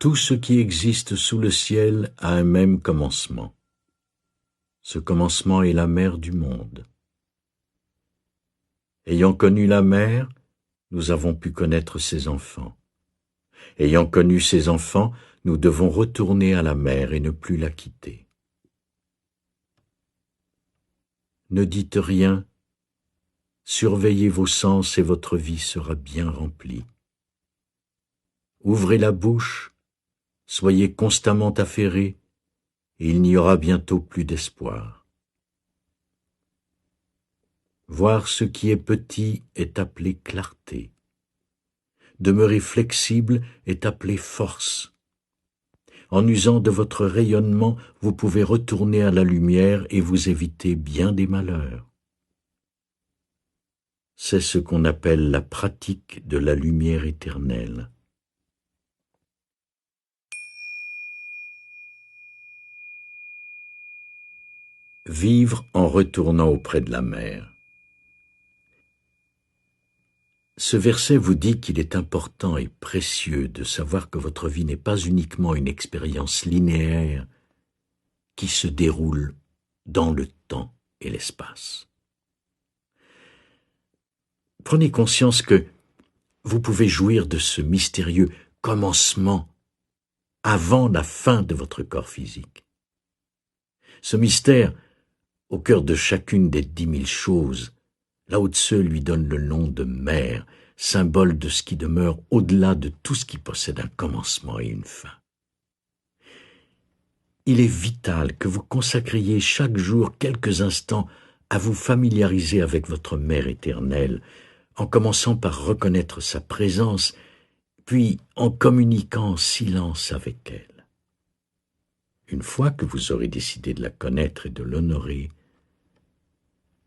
Tout ce qui existe sous le ciel a un même commencement. Ce commencement est la mère du monde. Ayant connu la mère, nous avons pu connaître ses enfants. Ayant connu ses enfants, nous devons retourner à la mère et ne plus la quitter. Ne dites rien, surveillez vos sens et votre vie sera bien remplie. Ouvrez la bouche, soyez constamment affairés, et il n'y aura bientôt plus d'espoir. Voir ce qui est petit est appelé clarté. Demeurer flexible est appelé force. En usant de votre rayonnement, vous pouvez retourner à la lumière et vous éviter bien des malheurs. C'est ce qu'on appelle la pratique de la lumière éternelle. Vivre en retournant auprès de la mère. Ce verset vous dit qu'il est important et précieux de savoir que votre vie n'est pas uniquement une expérience linéaire qui se déroule dans le temps et l'espace. Prenez conscience que vous pouvez jouir de ce mystérieux commencement avant la fin de votre corps physique. Ce mystère, au cœur de chacune des 10 000 choses, Lao Tse lui donne le nom de mère, symbole de ce qui demeure au-delà de tout ce qui possède un commencement et une fin. Il est vital que vous consacriez chaque jour quelques instants à vous familiariser avec votre mère éternelle, en commençant par reconnaître sa présence, puis en communiquant en silence avec elle. Une fois que vous aurez décidé de la connaître et de l'honorer,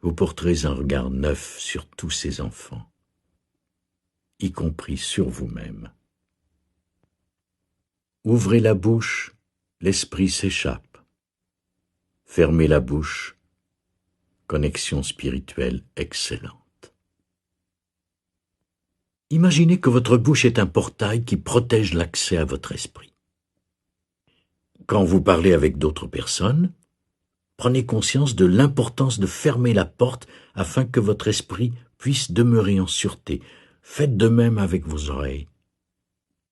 vous porterez un regard neuf sur tous ses enfants, y compris sur vous-même. Ouvrez la bouche, l'esprit s'échappe. Fermez la bouche, connexion spirituelle excellente. Imaginez que votre bouche est un portail qui protège l'accès à votre esprit. Quand vous parlez avec d'autres personnes, prenez conscience de l'importance de fermer la porte afin que votre esprit puisse demeurer en sûreté. Faites de même avec vos oreilles.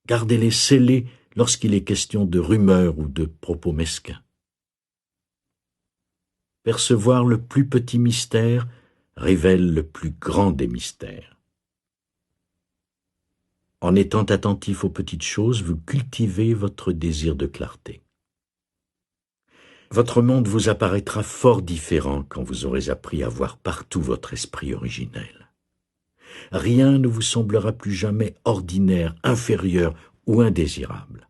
Gardez-les scellées lorsqu'il est question de rumeurs ou de propos mesquins. Percevoir le plus petit mystère révèle le plus grand des mystères. En étant attentif aux petites choses, vous cultivez votre désir de clarté. Votre monde vous apparaîtra fort différent quand vous aurez appris à voir partout votre esprit originel. Rien ne vous semblera plus jamais ordinaire, inférieur ou indésirable.